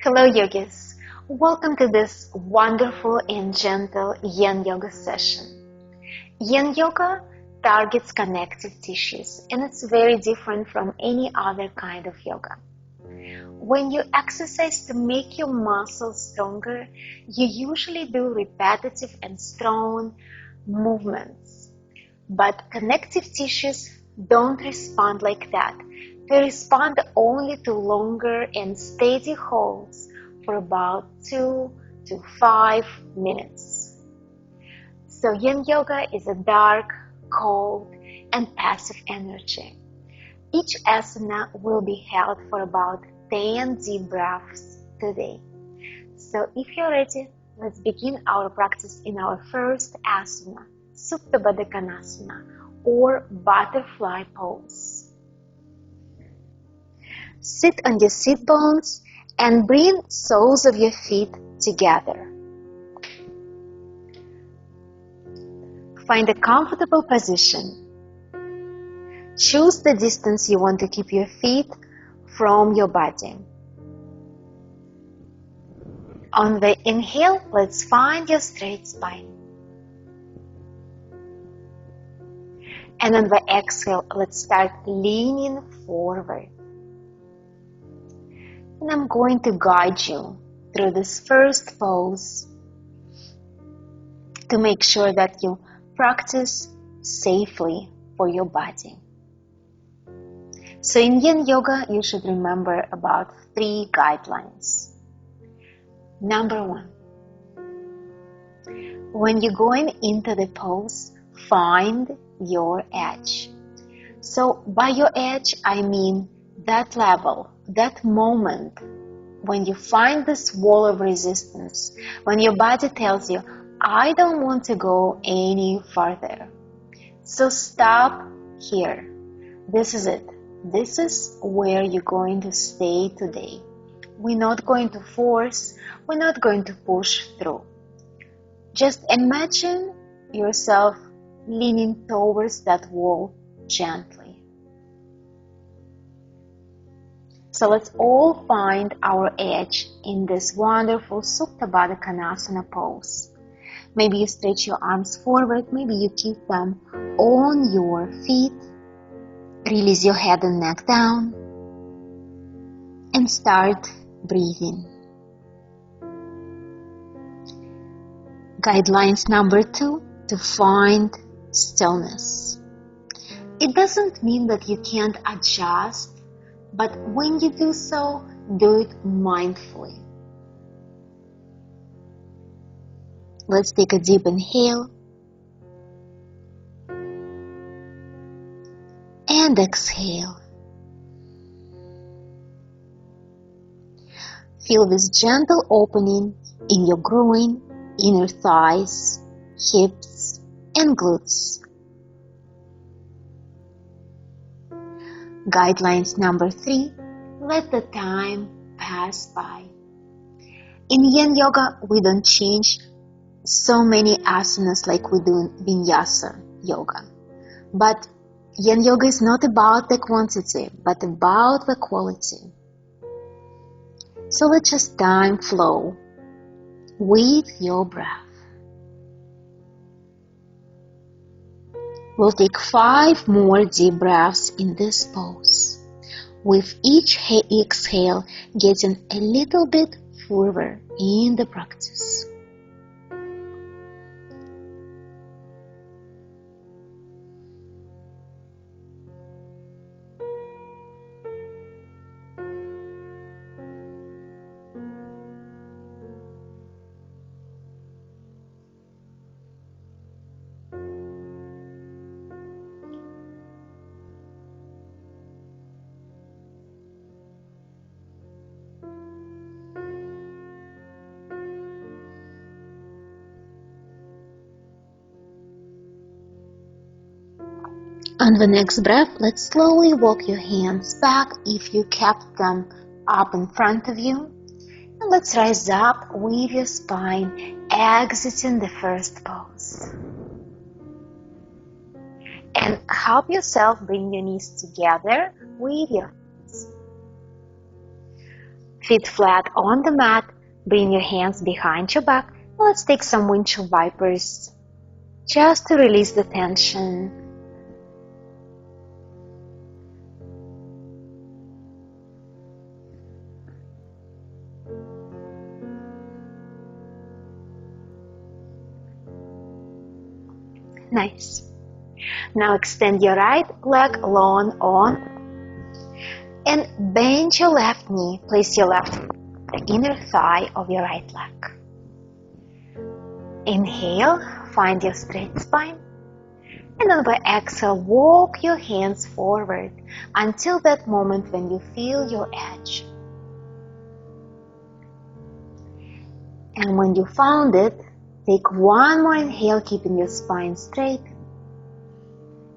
Hello yogis, welcome to this wonderful and gentle Yin Yoga session. Yin Yoga targets connective tissues and it's very different from any other kind of yoga. When you exercise to make your muscles stronger, you usually do repetitive and strong movements. But connective tissues don't respond like that. They respond only to longer and steady holds for about 2 to 5 minutes. So Yin Yoga is a dark, cold, and passive energy. Each asana will be held for about 10 deep breaths today. So if you're ready, let's begin our practice in our first asana, Supta Baddha Konasana, or butterfly pose. Sit on your sit bones and bring soles of your feet together. Find a comfortable position. Choose the distance you want to keep your feet from your body. On the inhale, let's find your straight spine. And on the exhale, let's start leaning forward. And I'm going to guide you through this first pose to make sure that you practice safely for your body. So in Yin Yoga, you should remember about 3 guidelines. Number 1, when you're going into the pose, find your edge. So by your edge, I mean that level, that moment when you find this wall of resistance, when your body tells you, I don't want to go any further. So stop here. This is it. This is where you're going to stay today. We're not going to force, we're not going to push through. Just imagine yourself leaning towards that wall gently. So let's all find our edge in this wonderful Supta Baddha Konasana pose. Maybe you stretch your arms forward, maybe you keep them on your feet. Release your head and neck down and start breathing. Guidelines number 2, to find stillness. It doesn't mean that you can't adjust, but when you do so, do it mindfully. Let's take a deep inhale and exhale. Feel this gentle opening in your groin, inner thighs, hips, and glutes. Guidelines number 3, let the time pass by. In Yin Yoga, we don't change so many asanas like we do in Vinyasa Yoga. But Yin Yoga is not about the quantity, but about the quality. So let just time flow with your breath. We'll take 5 more deep breaths in this pose, with each exhale getting a little bit further in the practice. On the next breath, let's slowly walk your hands back if you kept them up in front of you. And let's rise up with your spine, exiting the first pose. And help yourself bring your knees together with your hands. Feet flat on the mat, bring your hands behind your back. Let's take some windshield wipers just to release the tension. Nice. Now extend your right leg long on and bend your left knee. Place your left foot on the inner thigh of your right leg. Inhale, find your straight spine. And on the exhale, walk your hands forward until that moment when you feel your edge. And when you found it, take one more inhale, keeping your spine straight.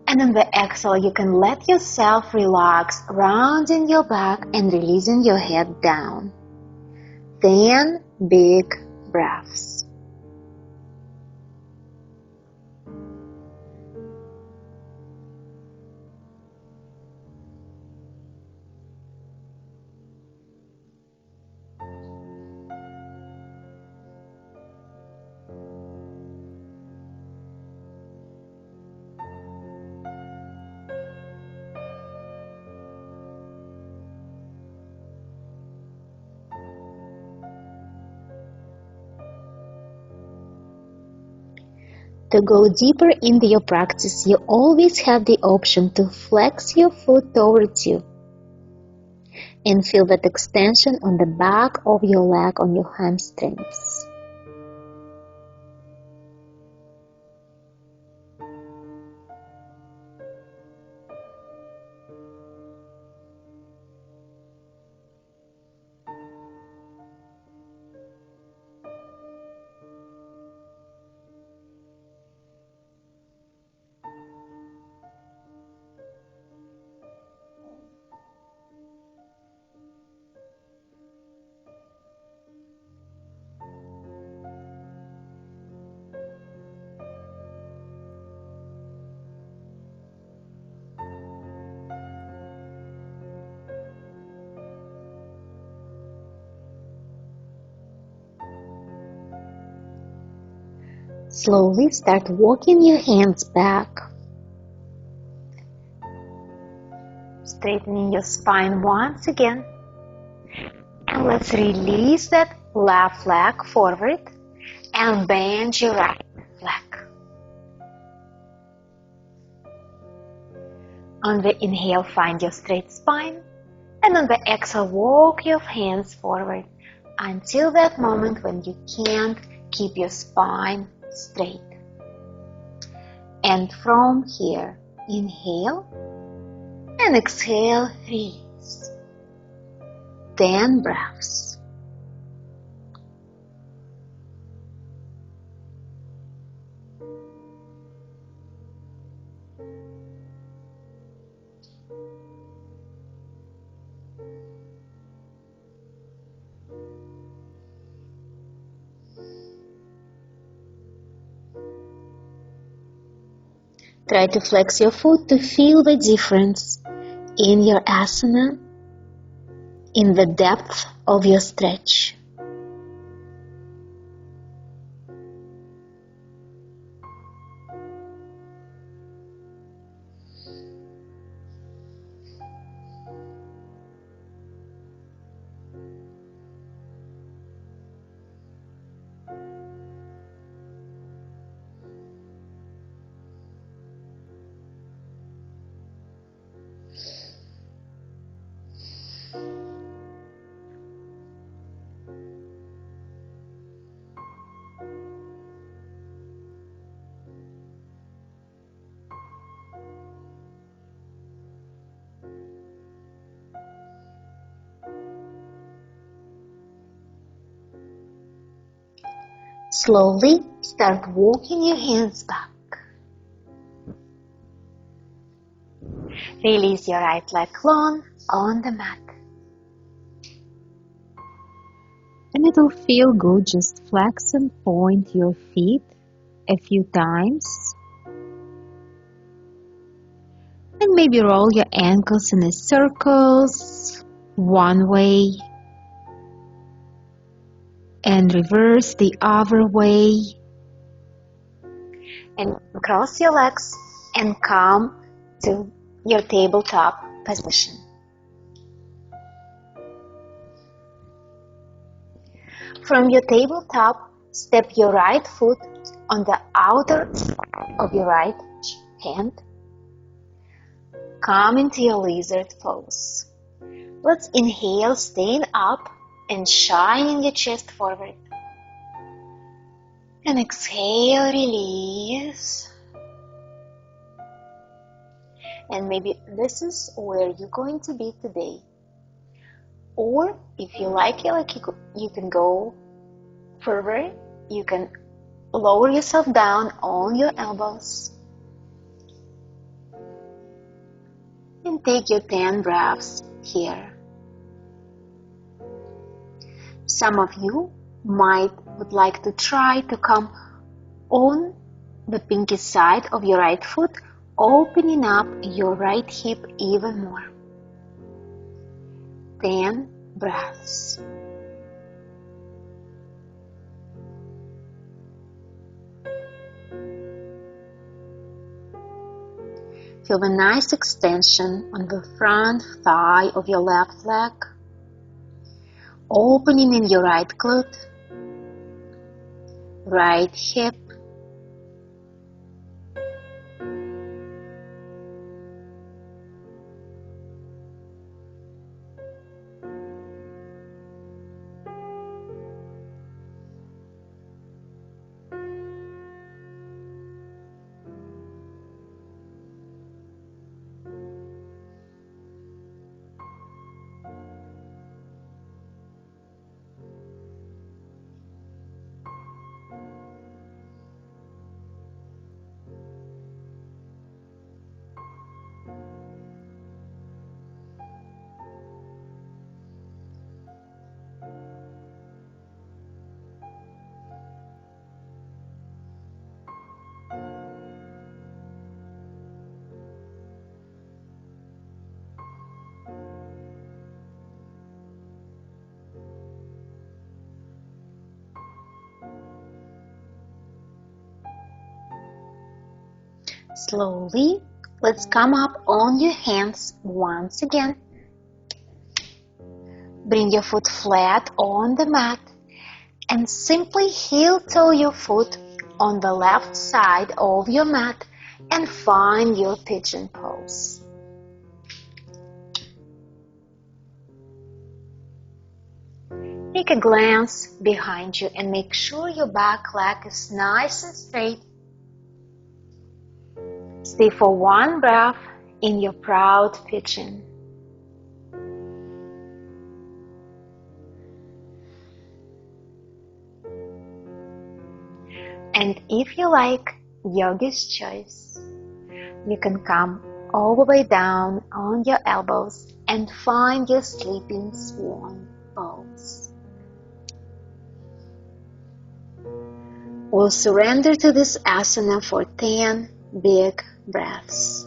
And on the exhale, you can let yourself relax, rounding your back and releasing your head down. 10 big breaths. To go deeper into your practice, you always have the option to flex your foot towards you and feel that extension on the back of your leg on your hamstrings. Slowly start walking your hands back, straightening your spine once again. And let's release that left leg forward and bend your right leg. On the inhale, find your straight spine. And on the exhale, walk your hands forward until that moment when you can't keep your spine straight. And from here, inhale and exhale, release. 10 breaths. Try to flex your foot to feel the difference in your asana, in the depth of your stretch. Slowly start walking your hands back. Release your right leg long on the mat. And it'll feel good, just flex and point your feet a few times. And maybe roll your ankles in a circles, one way And reverse the other way. And cross your legs and come to your tabletop position. From your tabletop, step your right foot on the outer of your right hand. Come into your lizard pose. Let's inhale, stand up and shine your chest forward. And exhale, release. And maybe this is where you're going to be today. Or if you like it, you can go further. You can lower yourself down on your elbows. And take your 10 breaths here. Some of you would like to try to come on the pinky side of your right foot, opening up your right hip even more. 10 breaths. Feel the nice extension on the front thigh of your left leg, opening in your right glute, right hip, Slowly, let's come up on your hands once again. Bring your foot flat on the mat and simply heel-toe your foot on the left side of your mat and find your pigeon pose. Take a glance behind you and make sure your back leg is nice and straight. Stay for one breath in your proud pigeon. And if you like yogi's choice, you can come all the way down on your elbows and find your sleeping swan pose. We'll surrender to this asana for 10 big breaths.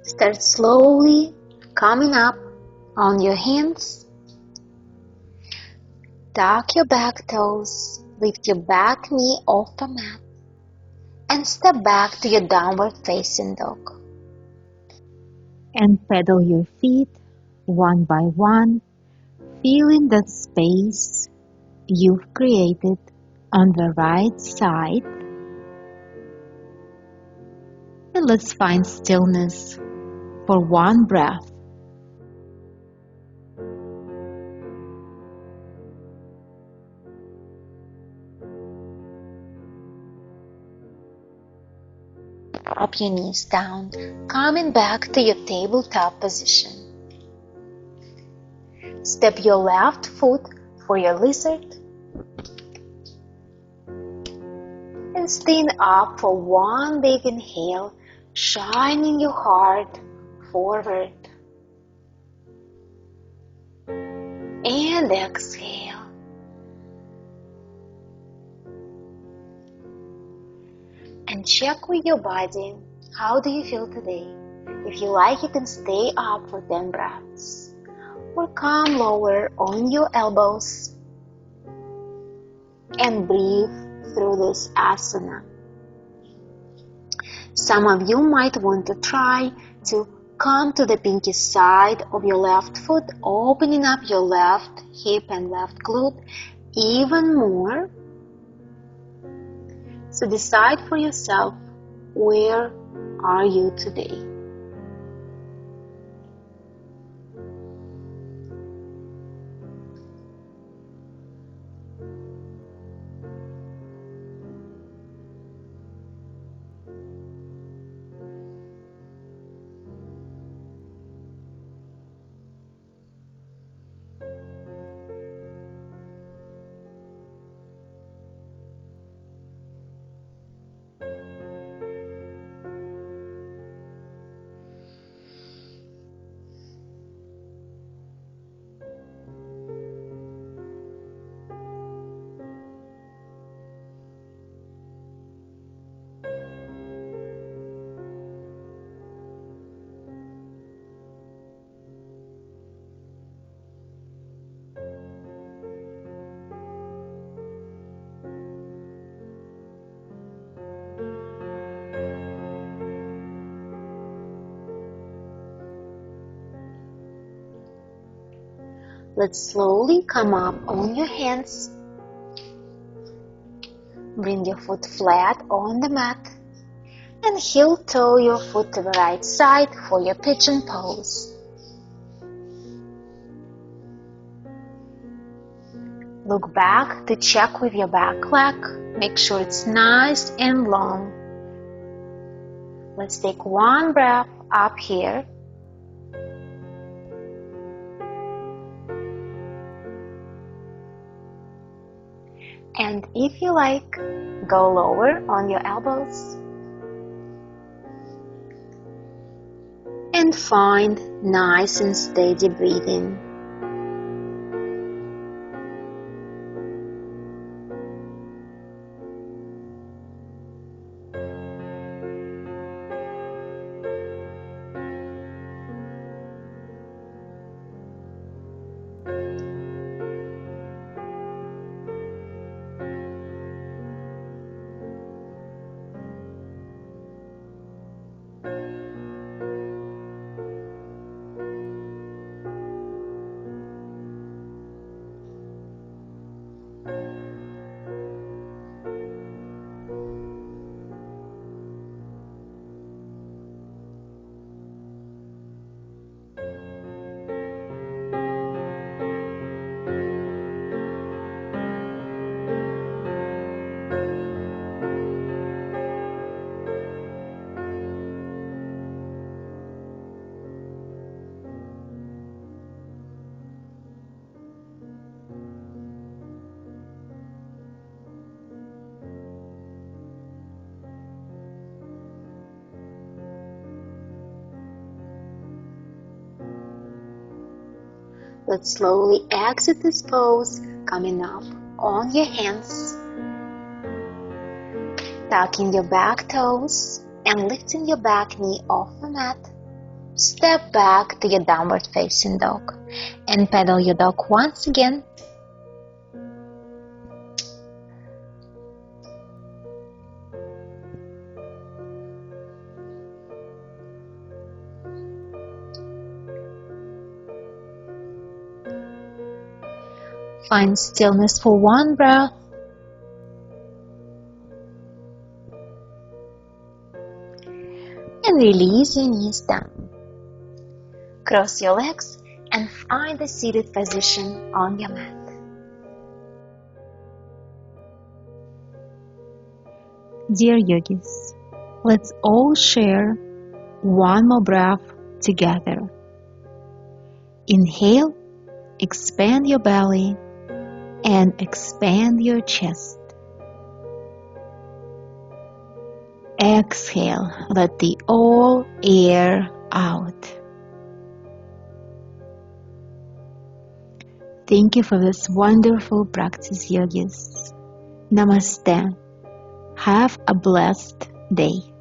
Start slowly coming up on your hands. Tuck your back toes, lift your back knee off the mat, and step back to your downward facing dog. And pedal your feet one by one, feeling the space you've created on the right side. And let's find stillness for one breath. Drop your knees down, coming back to your tabletop position. Step your left foot for your lizard and stand up for one big inhale, shining your heart forward. And exhale. And check with your body, how do you feel today? If you like, you can stay up for 10 breaths. Or come lower on your elbows and breathe through this asana. Some of you might want to try to come to the pinky side of your left foot, opening up your left hip and left glute even more. So decide for yourself, where are you today? Let's slowly come up on your hands. Bring your foot flat on the mat and heel toe your foot to the right side for your pigeon pose. Look back to check with your back leg. Make sure it's nice and long. Let's take one breath up here. And if you like, go lower on your elbows. And find nice and steady breathing. Let's slowly exit this pose, coming up on your hands. Tucking your back toes and lifting your back knee off the mat. Step back to your downward facing dog and pedal your dog once again. Find stillness for one breath. And release your knees down. Cross your legs and find a seated position on your mat. Dear yogis, let's all share one more breath together. Inhale, expand your belly and expand your chest. Exhale, let the all air out. Thank you for this wonderful practice, yogis. Namaste. Have a blessed day.